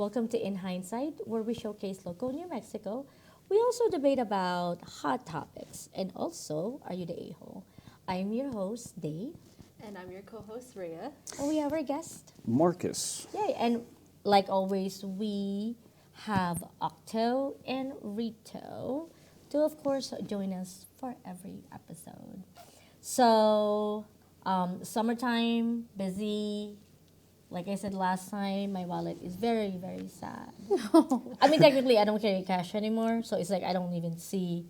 Welcome to In Hindsight, where we showcase local New Mexico. We also debate about hot topics. And also, are you the a-hole? I'm your host, Dave. And I'm your co-host, Rhea. And we have our guest. Marcus. Yay. And like always, we have Octo and Rito to, of course, join us for every episode. So, summertime, busy. Like I said last time, my wallet is very, very sad. I mean, technically, I don't carry cash anymore. So it's like I don't even see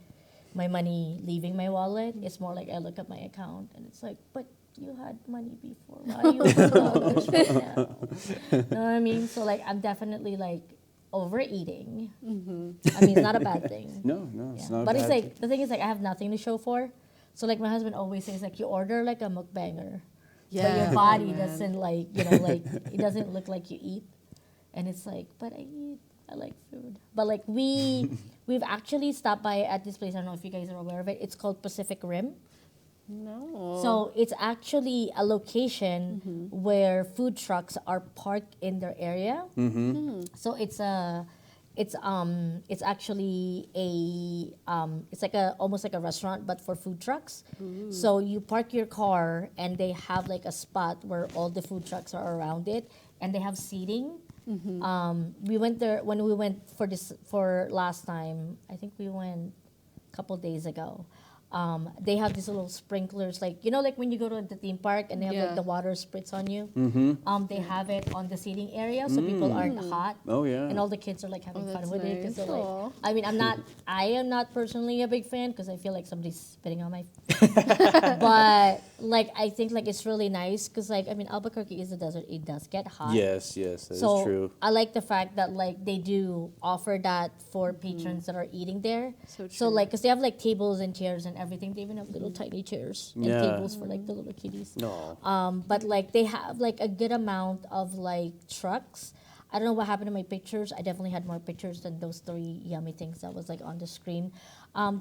my money leaving my wallet. It's more like I look at my account and it's like, but you had money before. Why are you without this right now? Know what I mean? So like I'm definitely like overeating. I mean, it's not a bad thing. No, it's not. But a it's bad like the thing is like I have nothing to show for. So like my husband always says like you order like a mukbanger. But your body doesn't like, like it doesn't look like you eat. And it's like, but I eat. I like food. But like we've actually stopped by at this place. I don't know if you guys are aware of it. It's called Pacific Rim. No. So it's actually a location where food trucks are parked in their area. So it's actually it's like almost like a restaurant but for food trucks. So you park your car and they have like a spot where all the food trucks are around it and they have seating. We went there when we went for last time. I think we went a couple days ago. They have these little sprinklers, like like when you go to the theme park and they have like the water spritz on you. They have it on the seating area, so people aren't hot. Oh yeah. And all the kids are like having fun that's with it because nice. they're like. I mean, I am not personally a big fan because I feel like somebody's spitting on my. But like I think like it's really nice because like I mean Albuquerque is a desert. It does get hot. Yes, that is So true. I like the fact that like they do offer that for patrons that are eating there. So So true. like, cause they have like tables and chairs and everything. They even have little tiny chairs and Yeah. tables for like the little kitties. No. But like they have like a good amount of like trucks. I don't know what happened to my pictures. I definitely had more pictures than those 3 yummy things that was like on the screen.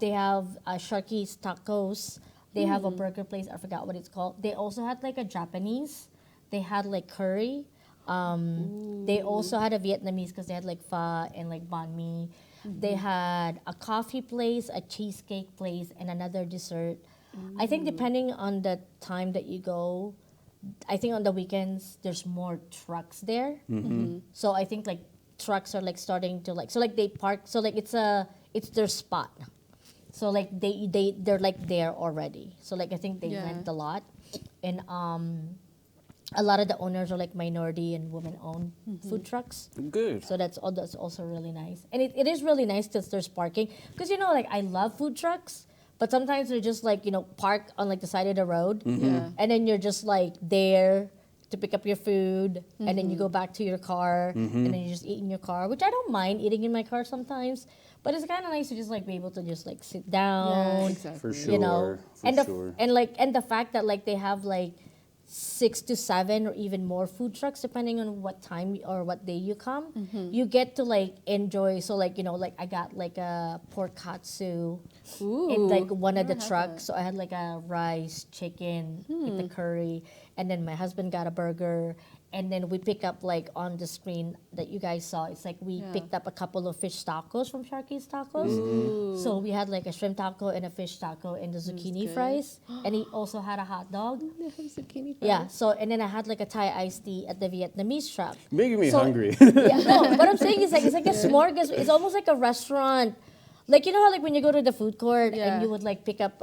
They have Sharky's Tacos. They have a burger place. I forgot what it's called. They also had like a Japanese. They had like curry. They also had a Vietnamese because they had like pho and like banh mi. They had a coffee place, a cheesecake place, and another dessert. I think depending on the time that you go, I think on the weekends there's more trucks there. So I think like trucks are like starting to like they park. So like it's their spot. So like they're like there already. So like I think they rent a lot, and a lot of the owners are like minority and women-owned food trucks. Good. So that's also really nice. And it is really nice because there's parking. Because, like, I love food trucks, but sometimes they're just, like, parked on, like, the side of the road. Yeah. And then you're just, like, there to pick up your food. And then you go back to your car. And then you just eat in your car, which I don't mind eating in my car sometimes. But it's kind of nice to just, like, be able to just, like, sit down. exactly. For sure. And the fact that, like, they have, like, 6 to 7 or even more food trucks depending on what time or what day you come. You get to like enjoy. So like like I got like a pork katsu in like one of the trucks. So I had like a rice, chicken, with the curry, and then my husband got a burger. And then we pick up like on the screen that you guys saw. It's like we picked up a couple of fish tacos from Sharky's Tacos. So we had like a shrimp taco and a fish taco and the zucchini good. fries. And he also had a hot dog. They have zucchini fries. Yeah, so and then I had like a Thai iced tea at the Vietnamese truck. Making me So- hungry. Yeah, no, what I'm saying is like it's like a smorgasbord. It's almost like a restaurant. Like you know how like when you go to the food court and you would like pick up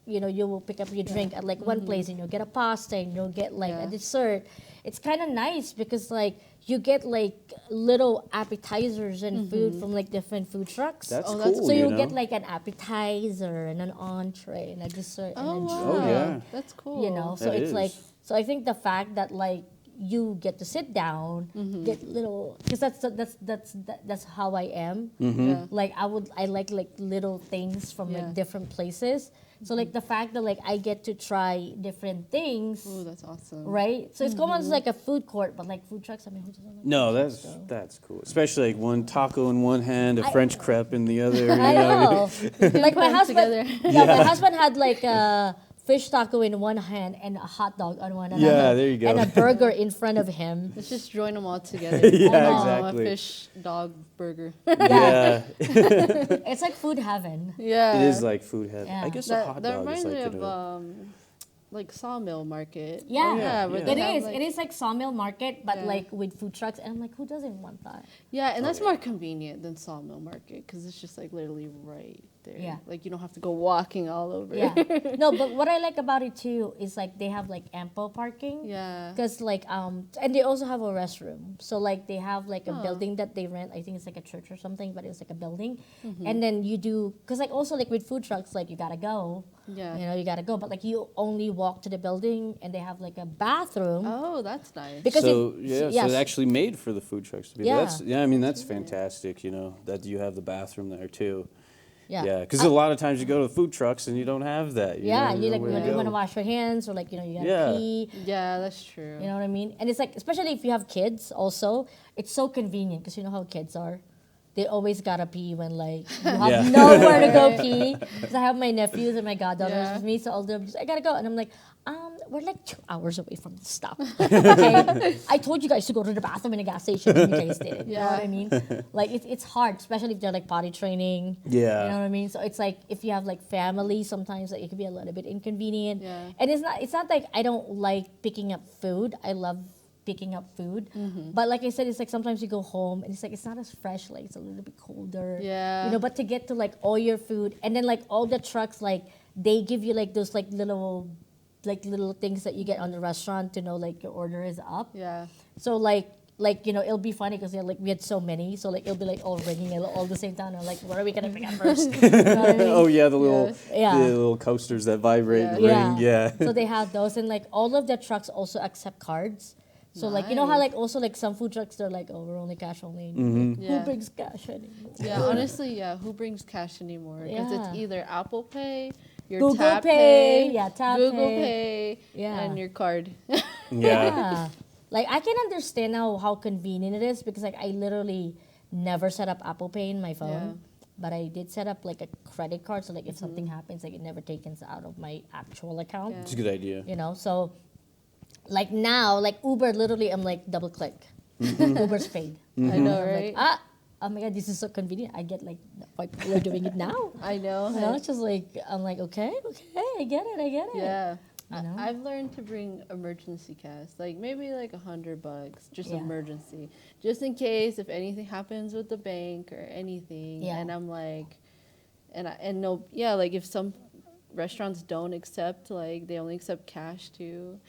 you will pick up your drink at like one place and you'll get a pasta and you'll get like a dessert. It's kind of nice because like you get like little appetizers and food from like different food trucks. That's Oh, cool. that's so you'll know? get like an appetizer and an entree and a dessert and a drink. Oh, yeah. That's cool. So That it's is. like so I think the fact that like you get to sit down, get little because that's how I am. Yeah. Like I like little things from Yeah. like different places. So like the fact that like I get to try different things, Oh, that's awesome. right? So it's almost like a food court, but like food trucks. I mean, who doesn't like No, food trucks, that's though? that's cool. Especially like one taco in one hand, a French crepe in the other. I know. Like my husband, together. yeah, my husband had like fish taco in one hand and a hot dog on one another. Yeah, there you go. And a burger in front of him. Let's just join them all together. Yeah, Oh, exactly. A fish dog burger. Yeah. It's like food heaven. Yeah. It is like food heaven. Yeah. I guess a That, hot that dog reminds is me like, of like Sawmill Market. Yeah, yeah, where yeah. they It have, is. like- It is like sawmill market, but Yeah. like with food trucks. And I'm like, who doesn't want that? Yeah, and that's yeah. more convenient than Sawmill Market because it's just like literally right there. Yeah. Like you don't have to go walking all over. Yeah. No, but what I like about it too is like they have like ample parking. Yeah. Because like and they also have a restroom. So like they have like a Oh. building that they rent. I think it's like a church or something, but it's like a building. Mm-hmm. And then you do because like also like with food trucks, like you gotta go. Yeah. You know, you gotta go. But like you only walk to the building and they have like a bathroom. Oh, that's nice. Because so if- yeah, so yes. it's actually made for the food trucks to be. Yeah. That's, yeah, I mean that's fantastic. You know that you have the bathroom there too. Yeah. Yeah, because a lot of times you go to the food trucks and you don't have that. Yeah, know, you like nowhere to when you go. want to wash your hands or like you know you gotta Yeah. pee. Yeah, that's true. You know what I mean? And it's like, especially if you have kids also, it's so convenient because you know how kids are. They always gotta pee when like you have Yeah. nowhere to go pee. Because I have my nephews and my goddaughters Yeah. with me, so all them just, I gotta go. And I'm like, we're like 2 hours away from the stop. Okay? I told you guys to go to the bathroom in a gas station and you guys didn't. You know what I mean? Like it's hard, especially if they're like potty training. Yeah. You know what I mean? So it's like if you have like family, sometimes like, it can be a little bit inconvenient. Yeah. And it's not like I don't like picking up food. I love picking up food. But like I said, it's like sometimes you go home and it's like it's not as fresh, like it's a little bit colder. Yeah. You know, but to get to like all your food and then like all the trucks, like they give you like those like little things that you get on the restaurant to know like your order is up. Yeah. So like you know, it'll be funny because like we had so many, so like it'll be like all ringing all the same time. And like, what are we gonna pick up first? You know what I mean? Oh yeah, the little Yeah. the little coasters that vibrate and Yeah. ring. Yeah. So they have those, and like all of the trucks also accept cards. So like you know how Nice. like also like some food trucks they're like, oh, we're only cash only. Mm-hmm. Like, Yeah. who brings cash anymore? Yeah, honestly, yeah. Who brings cash anymore? Because Yeah. it's either Apple Pay, your Google Tap Pay, yeah, Tap Google Pay. Pay, Yeah. and your card. Yeah. Yeah. Like I can understand now how convenient it is because like I literally never set up Apple Pay in my phone. Yeah. But I did set up like a credit card, so like if something happens, like it never takes out of my actual account. Yeah. It's a good idea. You know, so like now, like Uber, literally, I'm like double click. Uber's paid. I know, I'm right? like, oh my god, this is so convenient. I get like, why people are doing it now? I know. You know, it's just like I'm like, okay, I get it. Yeah. You know? I've learned to bring emergency cash, like maybe like $100, just Yeah. emergency, just in case if anything happens with the bank or anything. Yeah. And I'm like, and no, yeah, like if some restaurants don't accept, like they only accept cash too,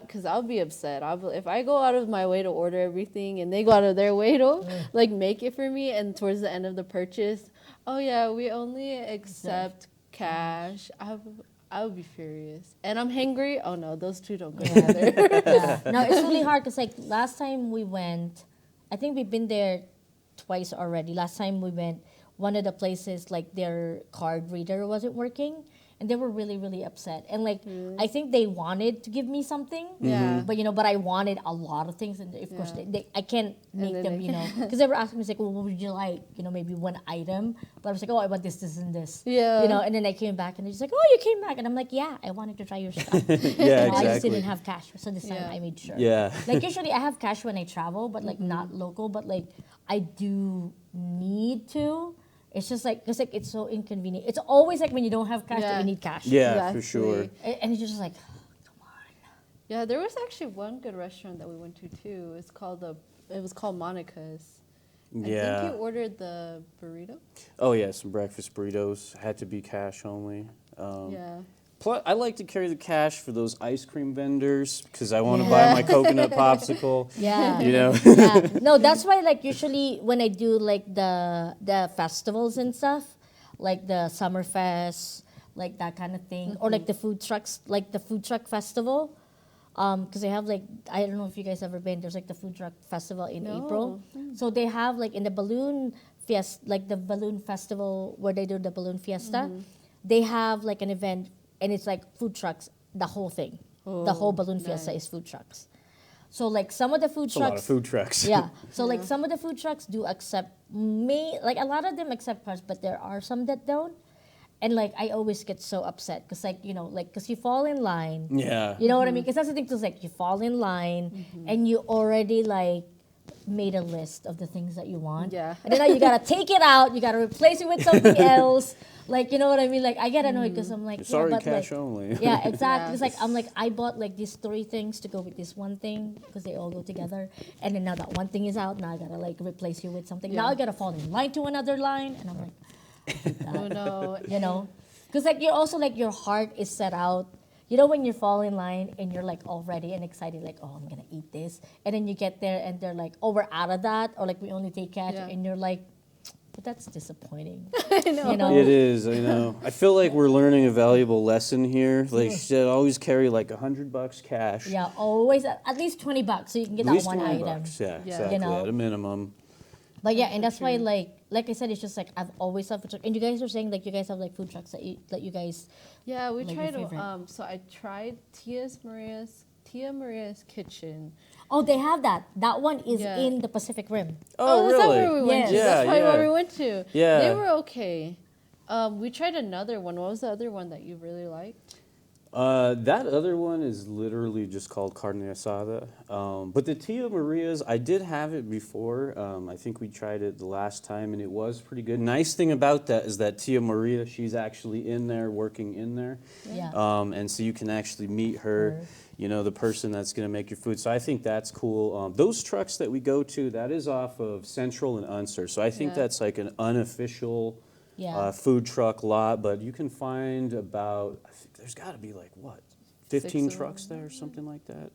because I'll be upset. If I go out of my way to order everything and they go out of their way to like make it for me, and towards the end of the purchase, oh yeah, we only accept cash. I would be furious. And I'm hangry. Oh no, those two don't go together. Yeah. No, it's really hard because like last time we went, I think we've been there twice already. Last time we went, one of the places like their card reader wasn't working. And they were really, really upset. And like, I think they wanted to give me something. Yeah. But, you know, but I wanted a lot of things. And of course, Yeah. I can't make then them, they you know. Because they were asking me, like, well, what would you like? You know, maybe one item. But I was like, oh, I want this, and this. Yeah. You know, and then I came back and they're just like, oh, you came back. And I'm like, yeah, I wanted to try your stuff. Yeah, You know, I just exactly. didn't have cash. So this time Yeah. I made sure. Yeah. Like usually I have cash when I travel, but like not local. But like I do need to. It's just like, because like it's so inconvenient. It's always like when you don't have cash that Yeah. you need cash. Yeah, for sure. Exactly. And it's just like, come on. Yeah, there was actually one good restaurant that we went to too. It was called Monica's. I think Yeah. you ordered the burrito. Oh yeah, some breakfast burritos had to be cash only. Yeah. Plus, I like to carry the cash for those ice cream vendors because I want to buy my coconut popsicle. Yeah. You know. Yeah. No, that's why like usually when I do like the festivals and stuff, like the summer fest, like that kind of thing, or like the food trucks, like the food truck festival. Because they have like, I don't know if you guys ever been, there's like the food truck festival in No. April. So they have like in the balloon like the balloon festival where they do the balloon fiesta, they have like an event and it's like food trucks, the whole thing. The whole balloon fiesta nice. is food trucks. So like some of the food It's a lot of trucks, food trucks. yeah. So like some of the food trucks do accept like a lot of them accept cards, but there are some that don't. And like I always get so upset because like because you fall in line. Yeah. You know what I mean? Because that's the thing. Because like you fall in line and you already like made a list of the things that you want. Yeah. And then now you gotta take it out. You gotta replace it with something else. Like you know what I mean? Like I get annoyed because I'm like, It's already but cash like, only. yeah, exactly. Yeah. It's like I'm like I bought like these 3 things to go with this one thing because they all go together. And then now that one thing is out, now I gotta like replace you with something. Now Yeah. I gotta fall in line to another line, and I'm like, I hate that. Oh no. You know, because like you're also like your heart is set out. You know when you fall in line and you're like all ready and excited, like oh I'm gonna eat this, and then you get there and they're like oh we're out of that, or like we only take cash, Yeah. and you're like, but that's disappointing. I know. You know, It is, I know. I feel like we're learning a valuable lesson here. Like, she said, always carry like $100 cash. yeah, always at least $20 so you can get At that least one 20 item. bucks. Yeah, Yeah. exactly. You know? At a minimum. But yeah, That's and so that's why true. like I said, it's just like I've always loved food trucks. And you guys are saying like you guys have like food trucks that you guys. Yeah, we Like your tried. favorite? So I tried Tia Maria's Kitchen. Oh, they have that. That one is Yeah. in the Pacific Rim. Oh, is that really? where we went Yes. to? Yeah, That's probably yeah. where we went to. Yeah. They were okay. We tried another one. What was the other one that you really liked? That other one is literally just called carne asada. But the Tia Maria's, I did have it before. I think we tried it the last time, and it was pretty good. Nice thing about that is that Tia Maria, she's actually in there, working in there. Yeah. And so you can actually meet her, you know, the person that's going to make your food. So I think that's cool. Those trucks that we go to, that is off of Central and Unser. So I think Yeah. that's like an unofficial Yeah. food truck lot, but you can find about, I think there's got to be like, what, 15 6 of trucks them. there or something like that?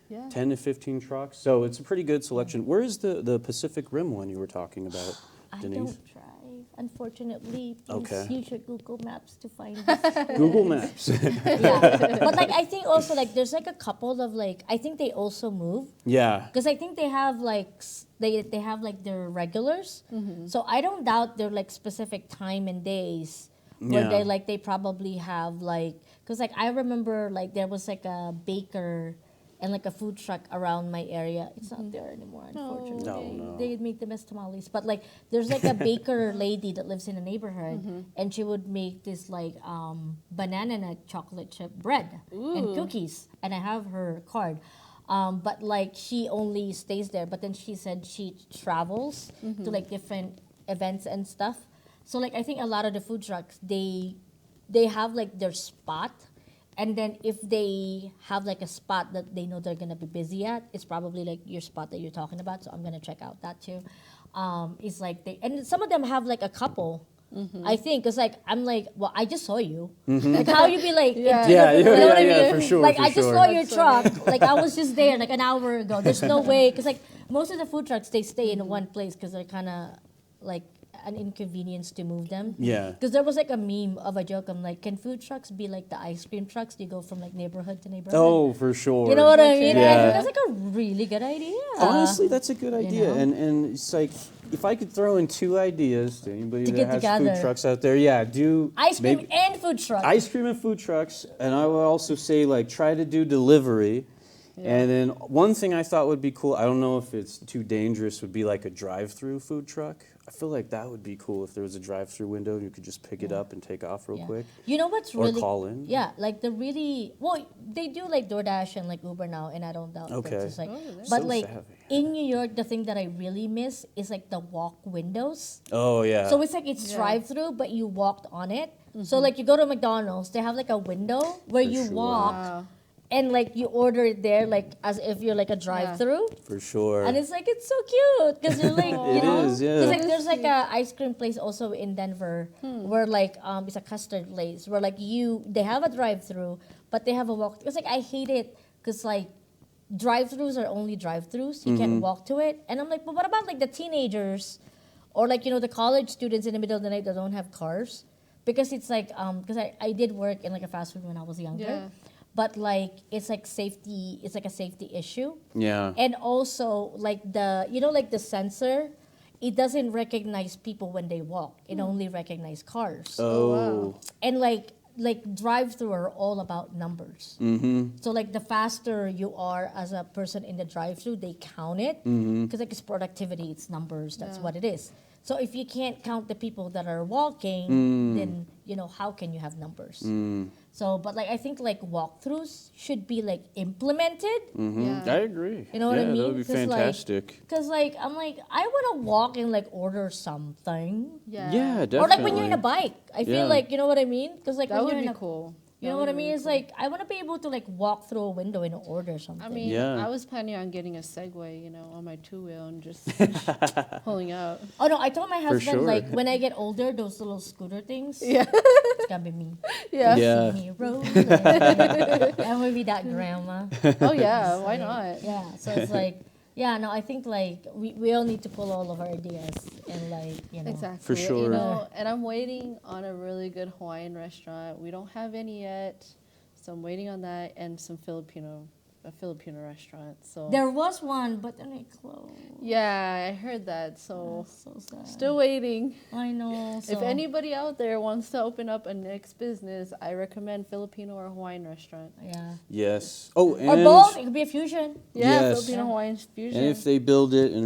Yeah. 10 to 15 trucks. So it's a pretty good selection. Where is the Pacific Rim one you were talking about, I Denise? don't drive, unfortunately. Please Okay. use your Google Maps to find this. Google Maps. Yeah. But like I think also like there's like a couple of like I think they also move Yeah. because I think they have like they have like their regulars. So I don't doubt their like specific time and days where Yeah. they probably have like because like I remember like there was like a baker and like a food truck around my area. It's not there anymore, unfortunately. No. They make the best tamales. But like there's like a baker lady that lives in a neighborhood and she would make this like banana nut chocolate chip bread and cookies. And I have her card. But like she only stays there. But then she said she travels to like different events and stuff. So like I think a lot of the food trucks they have like their spot. And then if they have like a spot that they know they're gonna be busy at, it's probably like your spot that you're talking about. So I'm gonna check out that too. It's like and some of them have like a couple. I think because like I'm like, well, I just saw you. Like how you be like, Yeah. Yeah, you know what I yeah, mean? for sure. Like for I just sure. saw your That's so truck. Like I was just there like an hour ago. There's no way because like most of the food trucks they stay in one place because they're kind of like an inconvenience to move them. Yeah. Because there was like a meme of a joke. I'm like, can food trucks be like the ice cream trucks? Do you go from like neighborhood to neighborhood? Oh, for sure. You know what I mean? And I Yeah. think that's like a really good idea. Honestly, that's a good idea. know? And it's like, if I could throw in 2 ideas to anybody To that get has together. food trucks out there, yeah, do Ice cream maybe and food truck. ice cream and food trucks. And I would also say, like, try to do delivery. And then one thing I thought would be cool, I don't know if it's too dangerous, would be like a drive-through food truck. I feel like that would be cool if there was a drive-through window and you could just pick it up and take off real Yeah. quick. You know what's Or really call in. Yeah, like the really they do like DoorDash and like Uber now, and I don't doubt Okay. It's like, that's but so like savvy. in New York, the thing that I really miss is like the walk windows. Oh, yeah. So it's like it's Yeah. drive-through, but you walked on it. So like you go to McDonald's, they have like a window where For you sure. walk Wow. and like you order it there, like as if you're like a drive-through. For sure. And it's like it's so cute because you're like you It know, is, yeah. 'cause, like there's like a ice cream place also in Denver where like it's a custard place where like they have a drive-through but they have a walk. It's like I hate it because like drive-throughs are only drive-throughs. You can't walk to it, and I'm like, but what about like the teenagers or like the college students in the middle of the night that don't have cars? Because it's like because I did work in like a fast food when I was younger. Yeah. But like it's like safety, it's like a safety issue. yeah. And also like like the sensor, it doesn't recognize people when they walk. It only recognizes cars. Oh. wow. And like drive-through are all about numbers. Mm-hmm. So like the faster you are as a person in the drive-through, they count it because like it's productivity, it's numbers. That's Yeah. what it is. So if you can't count the people that are walking, then how can you have numbers? So, but like I think like walkthroughs should be like implemented. Yeah. I agree. You know what I Yeah, mean? that would be 'Cause, like- fantastic. Cause like I'm like I want to walk and like order something. Yeah. Yeah, definitely. Or like when you're in a bike, I Yeah. feel like you know what I mean. Cause like That when would you're be in a, cool. you know what I mean? It's like I want to be able to like walk through a window and order something. I mean, Yeah. I was planning on getting a Segway, on my 2-wheel and just pulling out. Oh no, I told my husband sure. like when I get older, those little scooter things. Yeah. It's gonna be me. Yeah. Yeah. See me rolling. I'm gonna be that grandma. Oh yeah. Why not? Yeah. So it's like, yeah, no, I think like we all need to pull all of our ideas and like Exactly. For sure. And I'm waiting on a really good Hawaiian restaurant. We don't have any yet, so I'm waiting on that and some a Filipino restaurant. So There was one, but then it closed. yeah, I heard that. So So sad. still waiting. I know. If so- anybody out there wants to open up a next business, I recommend Filipino or Hawaiian restaurant. Yeah. Yes. Oh, and Or both. It could be a fusion. Yeah, Yes. Filipino Hawaiian fusion. And if they build it in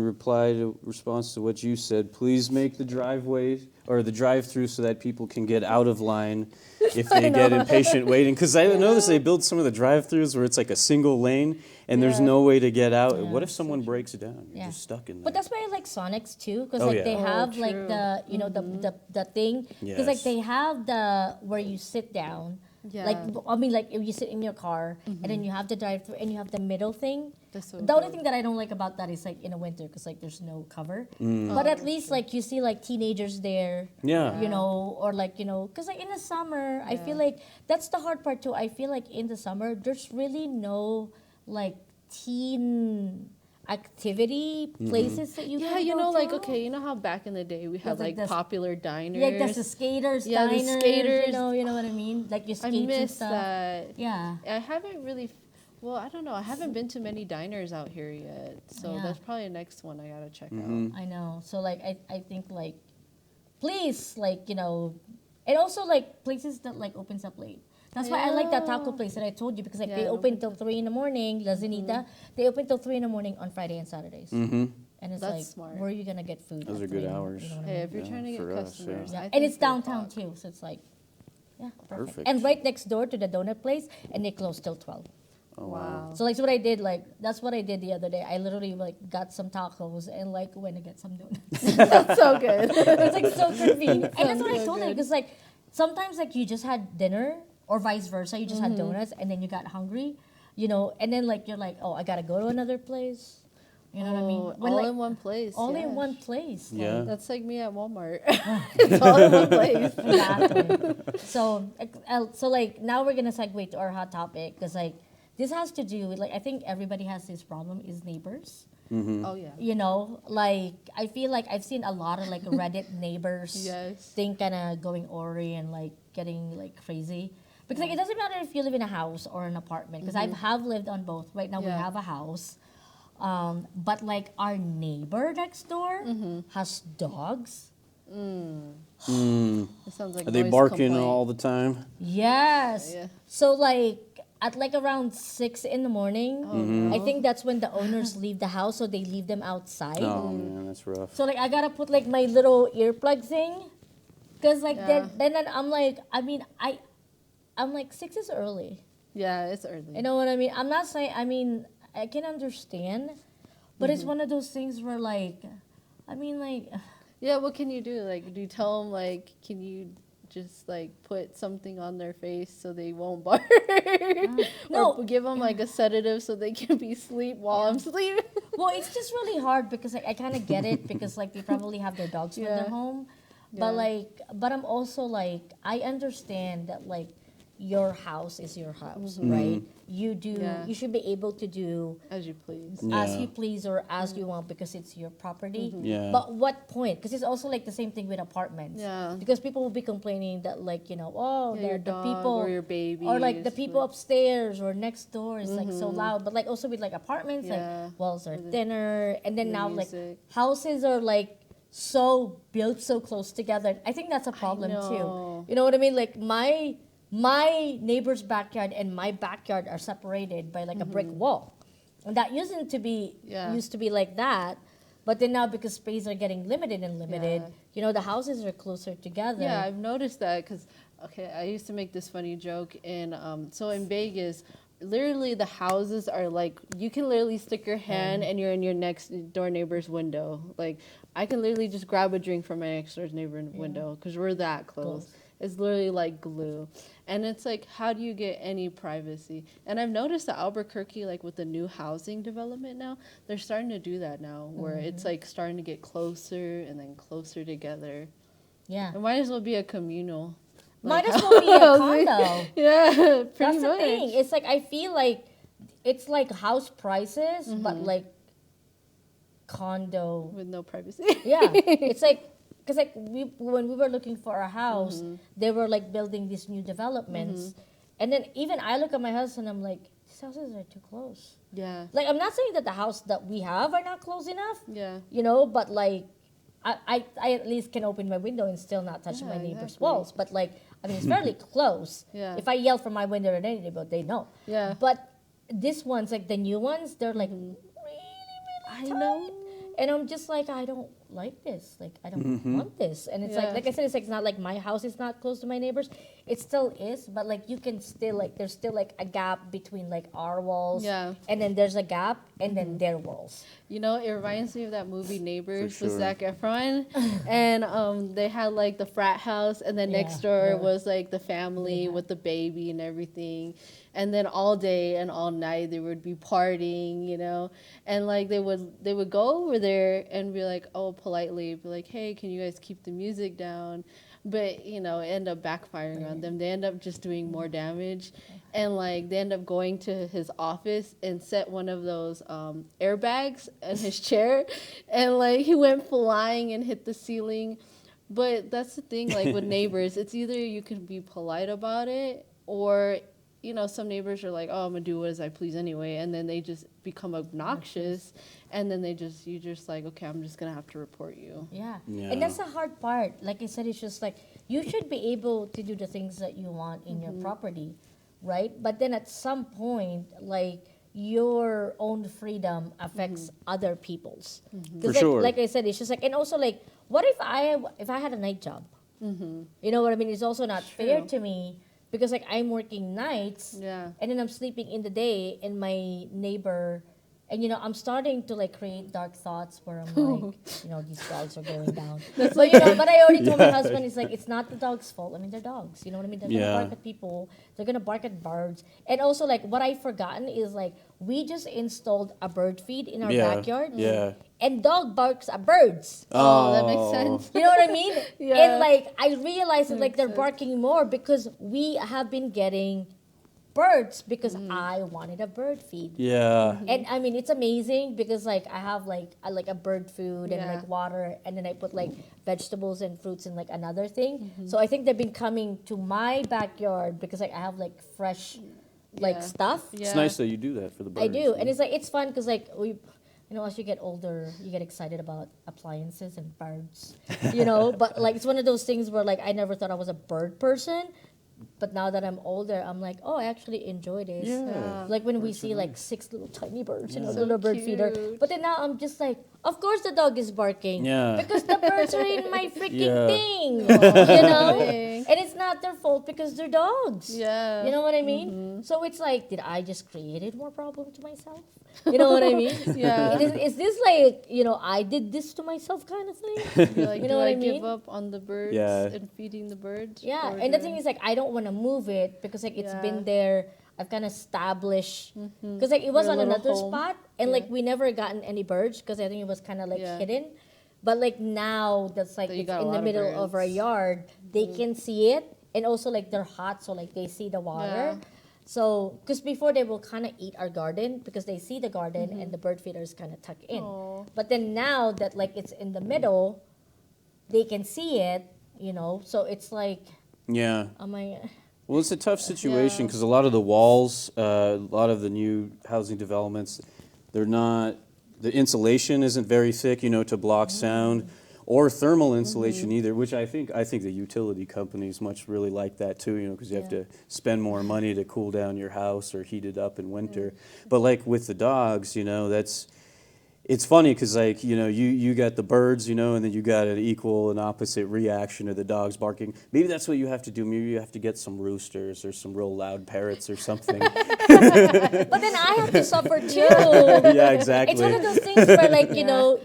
response to what you said, please make the driveway or the drive-through so that people can get out of line if they get impatient waiting. Because I noticed they build some of the drive-throughs where it's like a single lane and there's Yeah. no way to get out. Yeah. What if someone breaks down? You're Yeah. just stuck in there. But that's why I like Sonics too, because Oh, like yeah. they Oh, have like true. the the thing, because like Yes. they have the where you sit down. Like Yeah. I mean, like if you sit in your car and then you have the drive through and you have the middle thing. That's so The only good. thing that I don't like about that is like in the winter because like there's no cover. Mm. But at least like you see like teenagers there. Yeah. Or like because like in the summer, I feel like that's the hard part too. I feel like in the summer there's really no like teen activity places that you Yeah, can go like to. okay, how back in the day we had like like the- popular diners. Yeah, there's the skaters, Yeah, the diners, skaters. you know what I mean? Like you I skate and miss stuff. that. Yeah. I haven't really. Well, I don't know. I haven't been to many diners out here yet, so Yeah. that's probably the next one I gotta check Mm-hmm. out. I know. So like I think like please like and also like places that like opens up late. That's why I like that taco place that I told you because like Yeah, they it open till 3 in the morning, La Zenita. They open till 3 in the morning on Friday and Saturdays. Mm-hmm. And it's That's like smart. where are you gonna get food? Those at are good 3 in the- hours. You know what I Hey, mean? if you're trying to get for us, customers, yeah. I And think it's downtown 3 o'clock. too, so it's like perfect. Perfect. And right next door to the donut place, and they close till 12. Oh, Wow. So like what I did, like that's what I did the other day. I literally like got some tacos and like went to get some donuts. That's so good. It's like so convenient. And that's what I so told them good. because like sometimes like you just had dinner or vice versa, you just had Mm-hmm. donuts and then you got hungry, and then like you're like, oh, I gotta go to another place. You know what I mean? All like, in one place. all yeah. in one place. like, Yeah. That's like me at Walmart. It's all in one place. Exactly. So like now we're gonna segue to our hot topic because like this has to do with like I think everybody has this problem is neighbors. Oh yeah. Like I feel like I've seen a lot of like Reddit neighbors Yes. thing kind of going ornery and like getting like crazy because like it doesn't matter if you live in a house or an apartment because I have lived on both. Right now we Yeah. have a house, but like our neighbor next door has dogs. It sounds like Are they noise barking complaint. all the time? Yes. Yeah. So like at like around 6 in the morning, Mm-hmm. I think that's when the owners leave the house, so they leave them outside. Oh man, that's rough. So like I gotta put like my little earplug thing, cause like Yeah. then I'm like I'm like 6 is early. Yeah, it's early. You know what I mean? I'm not saying I can understand, but Mm-hmm. it's one of those things where like Yeah, what can you do? Like, do you tell them, like, can you just, like, put something on their face so they won't bark? no. Or give them, like, a sedative so they can be asleep while I'm sleeping? Well, it's just really hard because like, I kind of get it because like they probably have their dogs with Yeah. them home, Yeah. but I'm also like I understand that like your house is your house, Mm-hmm. right? Yeah. You should be able to do As you please. as Yeah. you please or as you want because it's your property. Yeah. But what point? Because it's also like the same thing with apartments. Yeah. Because people will be complaining that like Yeah, they're your the dog people or your baby. or like the is, people like- upstairs or next door is like so loud. But like also with like apartments, Yeah. like walls are Or the- thinner, and then the now like music. houses are like so built so close together. I think that's a problem know. too. You know what I mean? Like my neighbor's backyard and my backyard are separated by like a brick wall, and that used to be Yeah. like that. But then now because space are getting limited and limited, Yeah. the houses are closer together. Yeah, I've noticed that because, okay, I used to make this funny joke so in Vegas, literally the houses are like, you can literally stick your hand and you're in your next door neighbor's window. Like, I can literally just grab a drink from my next door neighbor's window because we're that close. It's literally like glue. And it's like, how do you get any privacy? And I've noticed that Albuquerque, like with the new housing development now, they're starting to do that now, where it's like starting to get closer and then closer together. Yeah. It might as well be a communal. Might as well be a condo. Yeah, pretty That's much. the thing. It's like, I feel like it's like house prices, but like condo. With no privacy. Yeah. It's like, because like when we were looking for a house, they were like building these new developments. And then even I look at my house and I'm like, these houses are too close. Yeah. Like, I'm not saying that the house that we have are not close enough, Yeah. but like, I at least can open my window and still not touch my neighbor's exactly. walls. But like, I mean, it's fairly close. Yeah. If I yell from my window at any neighbor, they know. Yeah. But this one's like the new ones, they're like really, I really know. tight. And I'm just like, I don't like this. Like, I don't want this. And it's Yeah. like I said, it's not like my house is not close to my neighbors. It still is, but like you can still like, there's still like a gap between like our walls. Yeah. And then there's a gap, and then their walls. You know, it reminds me of that movie Neighbors For with sure. Zac Efron. And they had like the frat house, and then next door was like the family with the baby and everything. And then all day and all night they would be partying, and like they would go over there and be like, oh, politely be like, hey, can you guys keep the music down? But end up backfiring on them. They end up just doing more damage, and like they end up going to his office and set one of those airbags in his chair, and like he went flying and hit the ceiling. But that's the thing, like with neighbors, it's either you can be polite about it, or some neighbors are like, oh, I'm gonna do what as I please anyway, and then they just become obnoxious, and then you're just like, okay, I'm just gonna have to report you. Yeah. Yeah. And that's the hard part. Like I said, it's just like you should be able to do the things that you want in your property, right? But then at some point, like your own freedom affects other people's. For like, sure. Like I said, it's just like, and also like, what if I had a night job? You know what I mean? It's also not fair True. to me. Because like I'm working nights, Yeah. and then I'm sleeping in the day, and my neighbor, and I'm starting to like create dark thoughts where I'm like, these dogs are going down. But but I already told my husband, it's like it's not the dog's fault. I mean, they're dogs. You know what I mean? They're gonna bark at people. They're gonna bark at birds. And also like what I've forgotten is like we just installed a bird feed in our backyard. Yeah. And dog barks at birds. Oh, that makes sense. You know what I mean? Yeah. And like I realized that like Makes they're sense. barking more because we have been getting birds because I wanted a bird feed. Yeah. And I mean it's amazing because like I have like a bird food and Yeah. like water, and then I put like vegetables and fruits in like another thing. So I think they've been coming to my backyard because like I have like fresh like Yeah. stuff. Yeah. It's nice that you do that for the birds. I do, and it's like it's fun because like we, as you get older, you get excited about appliances and birds, But like it's one of those things where like I never thought I was a bird person, but now that I'm older, I'm like, oh, I actually enjoy this. Yeah. Like when we see like 6 little tiny birds, Yeah. the little bird feeder. cute. But then now I'm just like, of course the dog is barking. Yeah. Because the birds are in my freaking Yeah. thing. Dang. And it's not their fault because they're dogs. Yeah. You know what I mean? So it's like, did I just created more problem to myself? You know what I mean? Yeah. Is this like, I did this to myself kind of thing? You're like, You do know what I I mean? give up on the birds Yeah. and feeding the birds? Yeah. Or And the do thing I- is like, I don't want to move it because like it's Yeah. been there. I've kind of established, because like it was Your on little another home. spot, and Yeah. like we never gotten any birds because I think it was kind of like Yeah. hidden. But like now that's like That you it's got a in the lot of middle of our birds. yard, they can see it, and also like they're hot, so like they see the water. Yeah. So, because before they will kind of eat our garden because they see the garden and the bird feeders kind of tuck in. Aw. But then now that like it's in the middle, they can see it, So it's like, Yeah. am I? Well, it's a tough situation Yeah. because a lot of the walls, a lot of the new housing developments, they're not, the insulation isn't very thick, to block sound, or thermal insulation either, which I think the utility companies much really like that too, because you have to spend more money to cool down your house or heat it up in winter. But like with the dogs, it's funny because like you got the birds, and then you got an equal and opposite reaction to the dogs barking. Maybe that's what you have to do. Maybe you have to get some roosters or some real loud parrots or something. But then I have to suffer too. Yeah, exactly. It's one of those things where like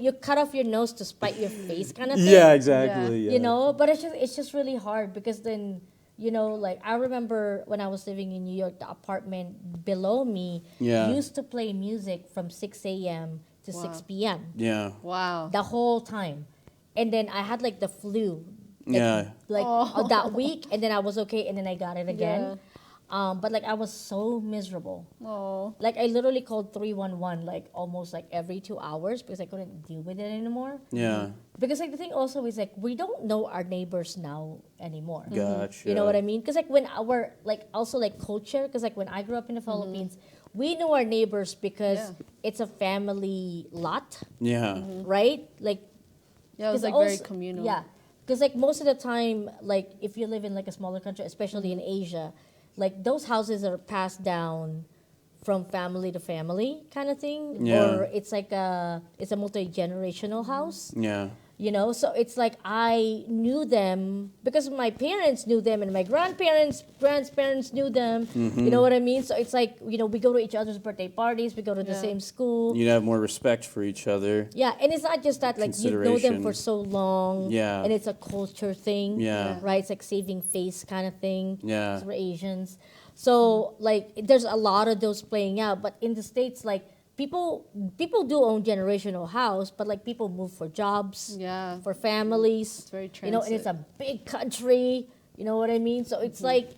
you cut off your nose to spite your face kind of thing. Yeah, exactly. Yeah. Yeah. But it's just really hard because then like I remember when I was living in New York, the apartment below me Yeah. used to play music from 6 a.m. to Wow. 6 p.m. Yeah. Wow. the whole time. And then I had like the flu. Yeah. That week, and then I was okay, and then I got it again. But like I was so miserable. Oh. Like I literally called 311 like almost like every 2 hours because I couldn't deal with it anymore. Yeah. Because like the thing also is like we don't know our neighbors now anymore. Gotcha. You know what I mean? Because like when our like also like culture, because like when I grew up in the Philippines, we knew our neighbors because it's a family lot, Yeah. right? Like Yeah, it was 'cause like very also- communal. Yeah, because like most of the time, like if you live in like a smaller country, especially in Asia, like those houses are passed down from family to family kind of thing, Yeah. or it's like it's a multi-generational house. Yeah. So it's like I knew them because my parents knew them and my grandparents knew them. You know what I mean? So it's like we go to each other's birthday parties, we go to the same school. You'd have more respect for each other. Yeah, and it's not just that, like, you know them for so long. Yeah. And it's a culture thing. Yeah. Right? It's like saving face kind of thing. Yeah. For Asians. So, like, there's a lot of those playing out. But in the States, like, people do own generational house, but, like, people move for jobs. Yeah. For families. It's very and it's a big country. You know what I mean? So it's like,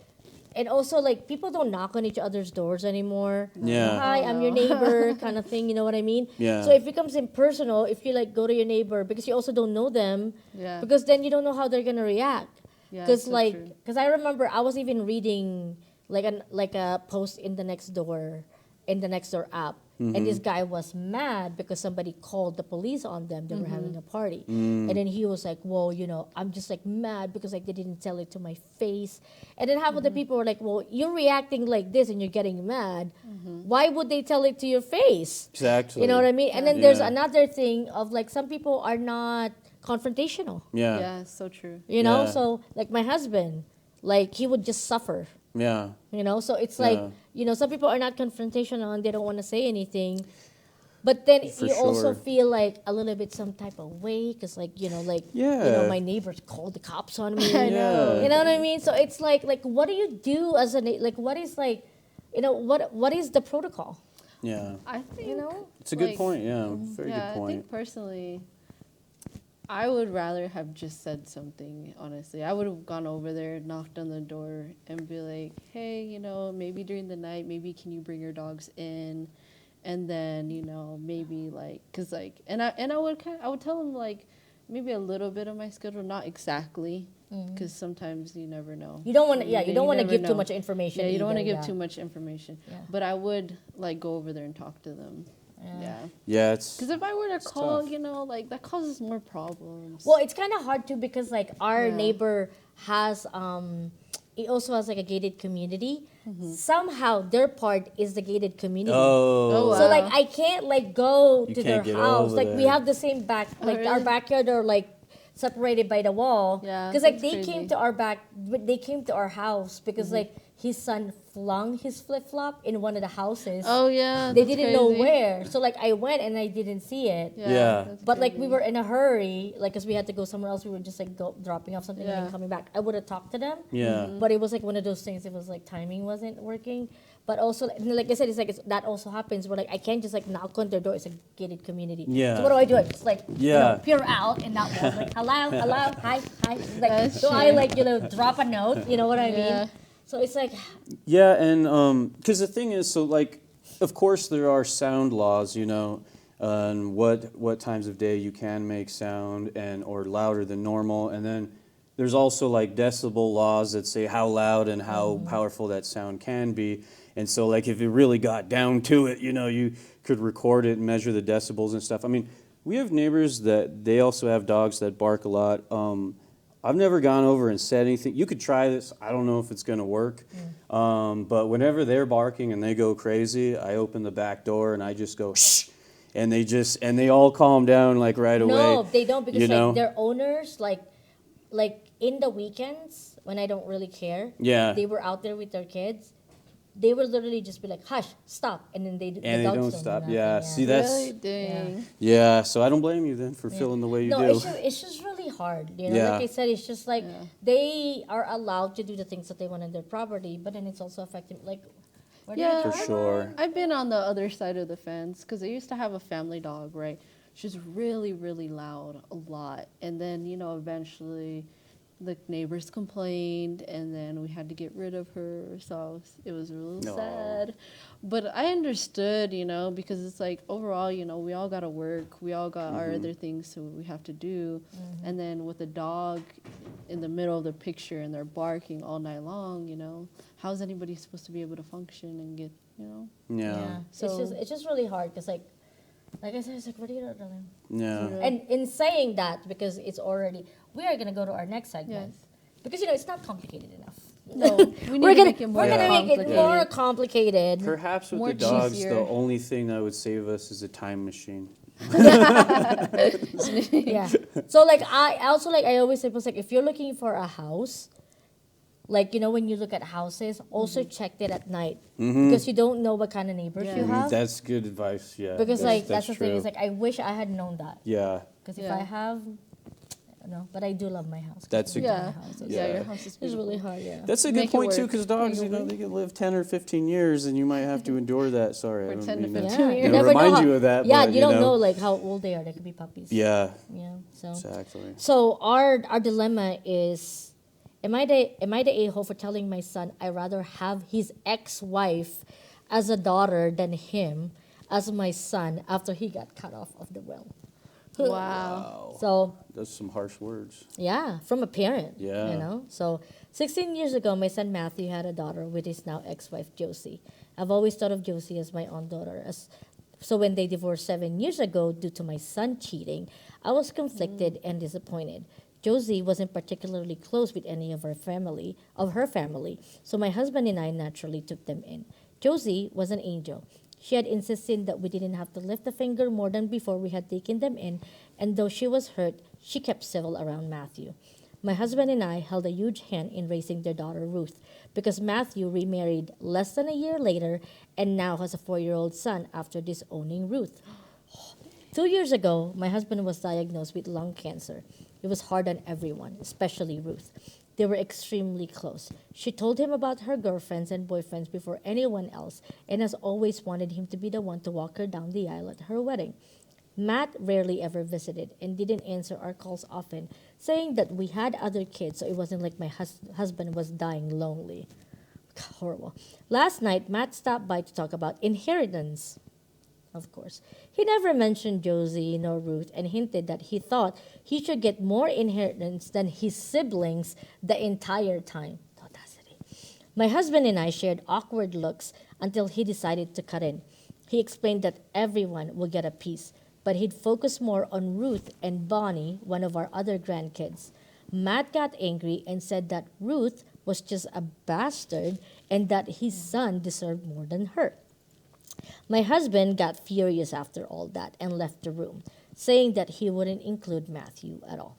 and also, like, people don't knock on each other's doors anymore. Yeah. Hi, I'm your neighbor kind of thing. You know what I mean? Yeah. So it becomes impersonal if you, like, go to your neighbor because you also don't know them. Yeah. Because then you don't know how they're going to react. Yeah, Because, so like, true. because I remember I was even reading, like a post in the Nextdoor app. And this guy was mad because somebody called the police on them. They were having a party. And then he was like, well, I'm just like mad because like they didn't tell it to my face. And then half of the people were like, well, you're reacting like this and you're getting mad. Why would they tell it to your face? Exactly. You know what I mean? And then there's Yeah. another thing of like some people are not confrontational. Yeah. Yeah, so true. You know? Yeah. So like my husband, like he would just suffer. Yeah. So it's like, some people are not confrontational and they don't want to say anything. But then For you also sure. feel like a little bit some type of way because Yeah. my neighbors called the cops on me. I know. You know what I mean? So it's like what do you do as what is like, what is the protocol? Yeah. I think It's a good like, point. Yeah. Very yeah, good point. I think personally, I would rather have just said something, honestly. I would have gone over there, knocked on the door, and be like, hey, maybe during the night, maybe can you bring your dogs in? And then, maybe like, cause like, and I would tell them like, maybe a little bit of my schedule, not exactly, because sometimes you never know. You don't want to, you don't want to never give too know. much information. Yeah, you don't want to either, give too much information. Yeah. But I would like go over there and talk to them. Yeah. Yeah. It's. Because if I were to call, tough. like that causes more problems. Well, it's kind of hard too because like our Yeah. neighbor has he also has like a gated community. Somehow their part is the gated community. Oh. wow. So like I can't like go You to their can't get house. over Like we there. have the same back, like our really? backyard are like separated by the wall. Yeah, Because like that's they crazy. came to they came to our house because like his son flung his flip flop in one of the houses. Oh yeah. They that's didn't know crazy. where. So like I went and I didn't see it. Yeah. that's But like we crazy. were in a hurry, like because we had to go somewhere else. We were just like dropping off something and Yeah. then coming back. I would have talked to them. Yeah. But it was like one of those things. It was like timing wasn't working. But also, like I said, that also happens where like I can't just like knock on their door. It's a gated community. Yeah. So what do I do? I just like Yeah. peer out and not walk. Like hello, hi. Like That's so I true. like drop a note. You know what I Yeah. mean? So it's like Yeah, and because the thing is, so like, of course there are sound laws, on what times of day you can make sound or louder than normal, and then there's also like decibel laws that say how loud and how powerful that sound can be, and so like if it really got down to it, you could record it and measure the decibels and stuff. I mean, we have neighbors that they also have dogs that bark a lot. I've never gone over and said anything. You could try this. I don't know if it's going to work. But whenever they're barking and they go crazy, I open the back door and I just go, shh. and they all calm down like right away. No, they don't, because you know? like their owners, like in the weekends when I don't really care. Yeah. They were out there with their kids. They would literally just be like, "Hush, stop," and then the And they dogs don't do stop. nothing, Yeah. See, that's Really? Dang. yeah. So I don't blame you then for feeling the way you no, do. it's just really hard. You know, Yeah. like I said, it's just like Yeah. they are allowed to do the things that they want on their property, but then it's also affecting like. where do you Yeah. For draw the sure. line? I've been on the other side of the fence because I used to have a family dog, right? She's really, really loud, a lot. And then, eventually the neighbors complained, and then we had to get rid of her. So it was real No. sad. But I understood, because it's like overall, we all got to work. We all got our other things so we have to do. And then with a dog in the middle of the picture and they're barking all night long, how's anybody supposed to be able to function and get, Yeah. So- It's just really hard because like I said, it's like, what do you do, darling? Yeah. And in saying that, because it's already, we are gonna go to our next segment Yes. because it's not complicated enough. No, we need We're to gonna make it more we're gonna make it complicated. more complicated. Perhaps with More the dogs, juicier. the only thing that would save us is a time machine. Yeah. So like I also like I always say, like if you're looking for a house, like when you look at houses, also check it at night because you don't know what kind of neighbors Yeah. you have. That's good advice. Yeah. Because like that's the thing true. is like I wish I had known that Yeah. because if Yeah. I have, no, but I do love my house. 'cause That's I a- love Yeah. my house. Yeah, Yeah. your house is It's beautiful. really hard. Yeah. That's a good Make it point too, work. because dogs, Make it work. they can live 10 or 15 years, and you might have to endure that. Sorry, I For don't 10 to mean that. 15 Yeah, years. you Gonna never know remind how- you of that, Yeah, but, you don't you know know. like how old they are. They could be puppies. Yeah, Yeah. So exactly. so our dilemma is, am I the a-hole for telling my son I rather have his ex-wife as a daughter than him as my son after he got cut off of the will? Wow. So That's some harsh words. yeah, from a parent. Yeah. You know? So 16 years ago, my son Matthew had a daughter with his now ex-wife Josie. I've always thought of Josie as my own daughter. So when they divorced 7 years ago due to my son cheating, I was conflicted and disappointed. Josie wasn't particularly close with any of her family, so my husband and I naturally took them in. Josie was an angel. She had insisted that we didn't have to lift a finger more than before we had taken them in, and though she was hurt, she kept civil around Matthew. My husband and I held a huge hand in raising their daughter Ruth because Matthew remarried less than a year later and now has a 4-year-old son after disowning Ruth. 2 years ago, my husband was diagnosed with lung cancer. It was hard on everyone, especially Ruth. They were extremely close. She told him about her girlfriends and boyfriends before anyone else and has always wanted him to be the one to walk her down the aisle at her wedding. Matt rarely ever visited and didn't answer our calls often, saying that we had other kids, so it wasn't like my husband was dying lonely. Horrible. Last night, Matt stopped by to talk about inheritance. Of course. He never mentioned Josie nor Ruth and hinted that he thought he should get more inheritance than his siblings the entire time. Audacity. My husband and I shared awkward looks until he decided to cut in. He explained that everyone will get a piece, but he'd focus more on Ruth and Bonnie, one of our other grandkids. Matt got angry and said that Ruth was just a bastard and that his son deserved more than her. My husband got furious after all that and left the room, saying that he wouldn't include Matthew at all.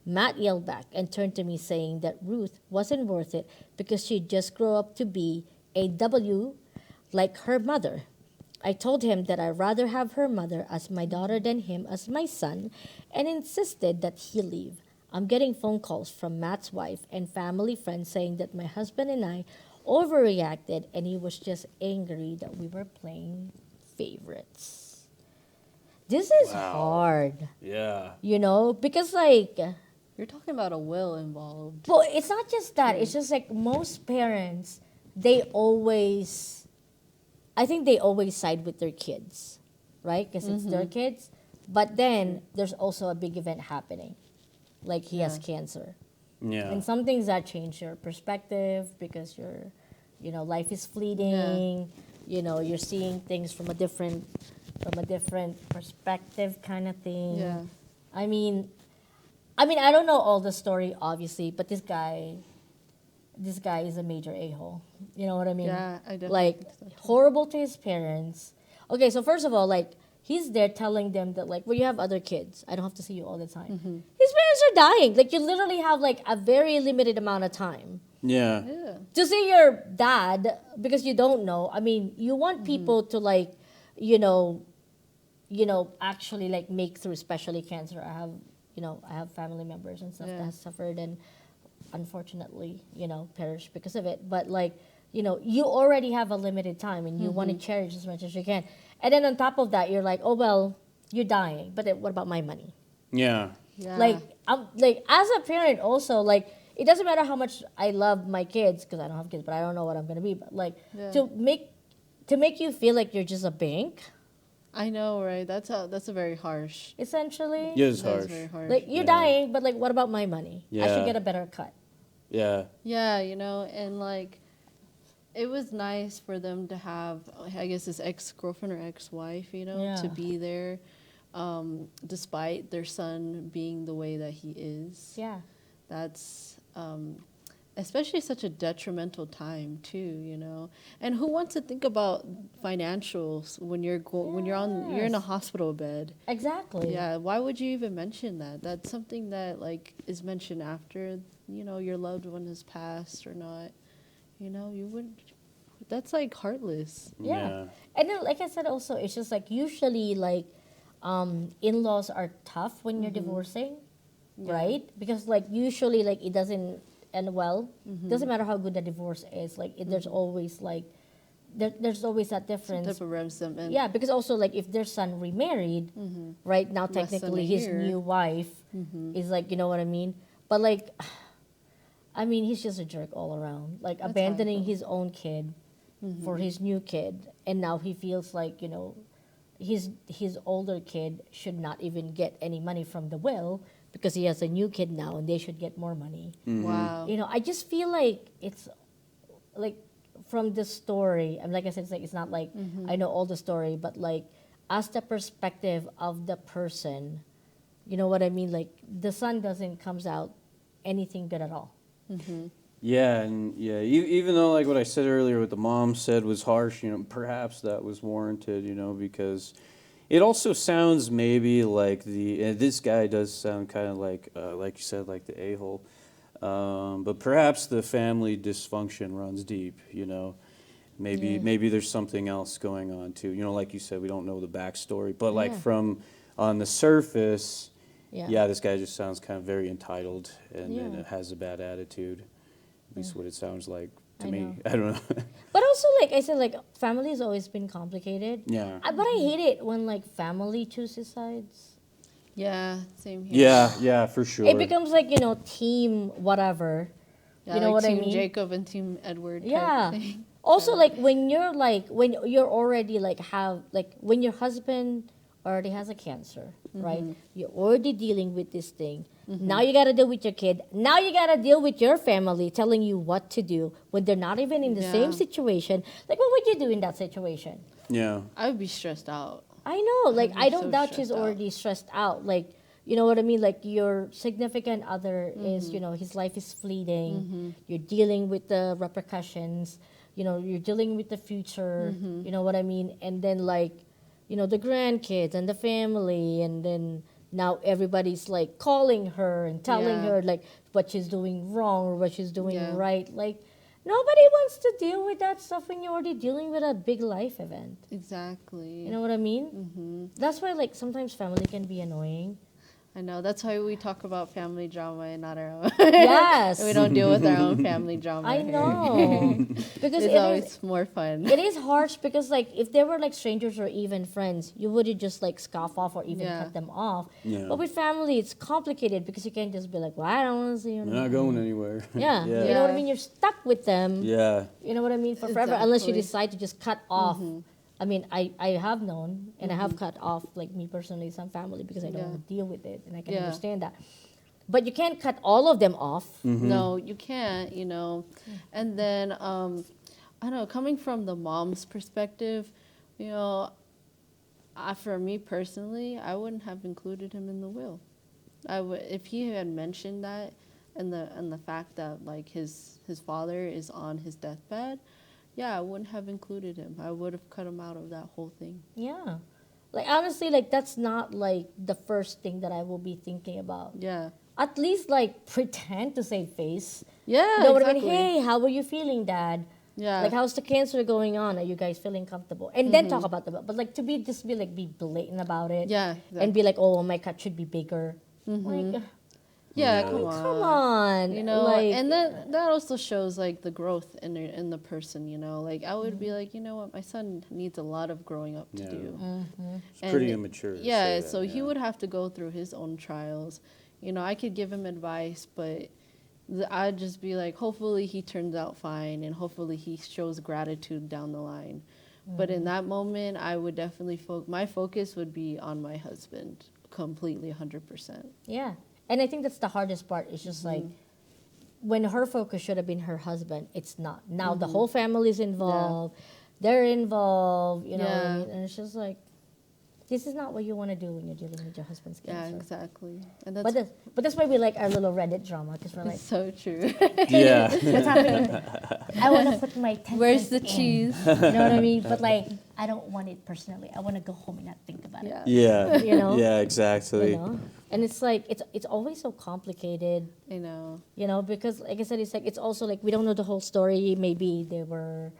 Matt yelled back and turned to me saying that Ruth wasn't worth it because she'd just grow up to be a W like her mother. I told him that I'd rather have her mother as my daughter than him as my son and insisted that he leave. I'm getting phone calls from Matt's wife and family friends saying that my husband and I overreacted and he was just angry that we were playing favorites. This is Wow. hard, Yeah. because like, You're talking about a will involved. well, it's not just that. It's just like most parents, I think they always side with their kids, right? Because it's their kids. But then there's also a big event happening, like he has cancer. Yeah. And some things that change your perspective because life is fleeting. You're seeing things from a different perspective, kind of thing. Yeah. I mean, I don't know all the story, obviously, but this guy is a major a-hole. You know what I mean? Yeah, I definitely Like think so. horrible to his parents. Okay, so first of all, like he's there telling them that like, well, you have other kids. I don't have to see you all the time. His parents are dying. Like, you literally have like a very limited amount of time Yeah. Yeah. to see your dad because you don't know. I mean, you want people to like, you know, actually like make through, especially cancer. I have family members and stuff Yeah. that has suffered and unfortunately, perished because of it. But like, you already have a limited time and you want to cherish as much as you can. And then on top of that, you're like, oh well, you're dying, but then what about my money? Yeah. Yeah. Like as a parent also, like it doesn't matter how much I love my kids because I don't have kids, but I don't know what I'm gonna be. But like Yeah. to make you feel like you're just a bank, I know, right? That's a very harsh. essentially. Yeah, it's That is harsh. very harsh. Like you're Yeah. dying, but like what about my money? I Yeah. should get a better cut. Yeah. Yeah, and like, it was nice for them to have, I guess, his ex-girlfriend or ex-wife, Yeah. to be there, despite their son being the way that he is. Yeah. That's especially such a detrimental time too, And who wants to think about financials when you're you're in a Yes. hospital bed? Exactly. Yeah, why would you even mention that? That's something that like is mentioned after, your loved one has passed or not. You wouldn't. That's like heartless. Yeah. And then, like I said, also, it's just like usually, like, in-laws are tough when you're divorcing, Yeah. right? Because, like, usually, like, it doesn't end well. Doesn't matter how good the divorce is. Like, there's always, like, there's always that Some difference. type of resentment. Yeah, because also, like, if their son remarried, right, now Less than a technically his year. new wife is, like, you know what I mean? But, like, I mean, he's just a jerk all around. Like, That's how I abandoning feel. his own kid for his new kid, and now he feels like his older kid should not even get any money from the will because he has a new kid now, and they should get more money. Wow. I just feel like it's like from the story. And like I said, it's not like I know all the story, but like as the perspective of the person, you know what I mean? Like the son doesn't comes out anything good at all. Yeah, and yeah, even though like what I said earlier, what the mom said was harsh, perhaps that was warranted, because it also sounds maybe like this guy does sound kind of like you said, like the a-hole, but perhaps the family dysfunction runs deep, maybe there's something else going on too, like you said, we don't know the backstory, but like Yeah. from on the surface, Yeah. yeah, this guy just sounds kind of very entitled and Yeah. has a bad attitude. At least what it sounds like to I me. know. I don't know. But also, like I said, like family has always been complicated. Yeah. But I hate it when like family chooses sides. Yeah, same here. Yeah, for sure. It becomes like team whatever. Yeah, you know like what I Team mean? Jacob and Team Edward. type Yeah. thing. Also, like when you're already when your husband already has a cancer, right? You're already dealing with this thing. Now you got to deal with your kid. Now you got to deal with your family telling you what to do when they're not even in the same Yeah. situation. Like, what would you do in that situation? Yeah. I would be stressed out. I know. Like, be I don't so doubt she's stressed out. already stressed out. Like, you know what I mean? Like, your significant other is, his life is fleeting. You're dealing with the repercussions. You're dealing with the future. You know what I mean? And then, like, the grandkids and the family. And then now everybody's, like, calling her and telling Yeah. her, like, what she's doing wrong or what she's doing Yeah. right. Like, nobody wants to deal with that stuff when you're already dealing with a big life event. Exactly. You know what I mean? That's why, like, sometimes family can be annoying. I know. That's why we talk about family drama and not our own. Yes. We don't deal with our own family drama. I here. know. Because It's always more fun. it is harsh because, like, if they were, like, strangers or even friends, you wouldn't just, like, scoff off or even Yeah. cut them off. Yeah. But with family, it's complicated because you can't just be like, well, I don't want to see you. You're not going anymore. Yeah. yeah. You know what I Yeah. mean? You're stuck with them. Yeah. You know what I mean? For forever, unless you Exactly. decide to just cut off. I mean, I have known and I have cut off, like me personally, some family because I don't Yeah. want to deal with it, and I can Yeah. understand that. But you can't cut all of them off. No, you can't, And then, I don't know, coming from the mom's perspective, for me personally, I wouldn't have included him in the will. I would, if he had mentioned that and the fact that like his father is on his deathbed, yeah, I wouldn't have included him. I would have cut him out of that whole thing. Yeah. Like honestly, like that's not like the first thing that I will be thinking about. Yeah. At least like pretend to save face. Yeah, You know what I exactly. mean? Hey, how are you feeling, Dad? Yeah. Like, how's the cancer going on? Are you guys feeling comfortable? And then talk about the bill. But like to be just be like be blatant about it. Yeah, And be like, oh, my cut should be bigger. Like, Yeah, Yeah. come on. come on. You know, like, and then that also shows like the growth in the person. You know, like I would be like, you know what, my son needs a lot of growing up to Yeah. do. It's And pretty immature. to Yeah, say that, so he yeah. would have to go through his own trials. You know, I could give him advice, but I'd just be like, hopefully he turns out fine, and hopefully he shows gratitude down the line. But in that moment, I would definitely my focus would be on my husband completely, 100%. yeah. And I think that's the hardest part. It's just like when her focus should have been her husband, it's not. Now the whole family's involved. They're involved, you know what I Yeah. mean? And it's just like, this is not what you want to do when you're dealing with your husband's Yeah, cancer. exactly. And that's But that's why we like our little Reddit drama, because we're like, so true. Yeah. what's happening? I want to put my 10 Where's the cents in. cheese? You know what I mean? But like, I don't want it personally. I want to go home and not think about Yeah. Yeah. You know? Yeah, it. exactly. You know? And it's like, it's always so complicated, I know. you know, because like I said, it's like, it's also like, we don't know the whole story. Maybe they were,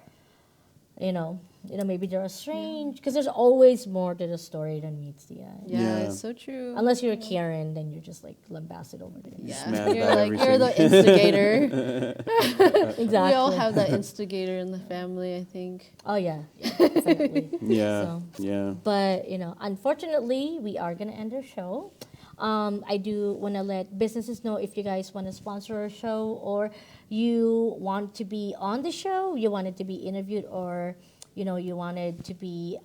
you know, maybe they're estranged, because there's always more to the story than meets the eye. Yeah, Yeah. it's so true. Unless you're Karen, then you're just like lambasted over there. Just Yeah, mad you're about like you're the everything. instigator. Exactly. We all have that instigator in the family, I think. Oh yeah, definitely. Yeah. So. Yeah. But unfortunately, we are gonna end our show. I do want to let businesses know if you guys want to sponsor our show, or you want to be on the show, you wanted to be interviewed, or you wanted to be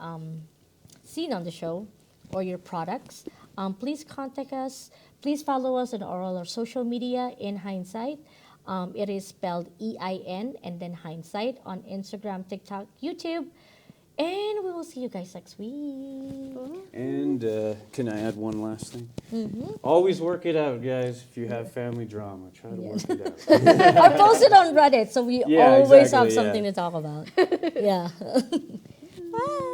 seen on the show, or your products. Please contact us. Please follow us on all our social media in Hindsight. It is spelled EIN and then Hindsight on Instagram, TikTok, YouTube. And we will see you guys next week. And can I add one last thing? Always work it out, guys. If you have family drama, try to work it out. Or post it on Reddit so we Yeah, always exactly, have yeah. something to talk about. Yeah. Bye.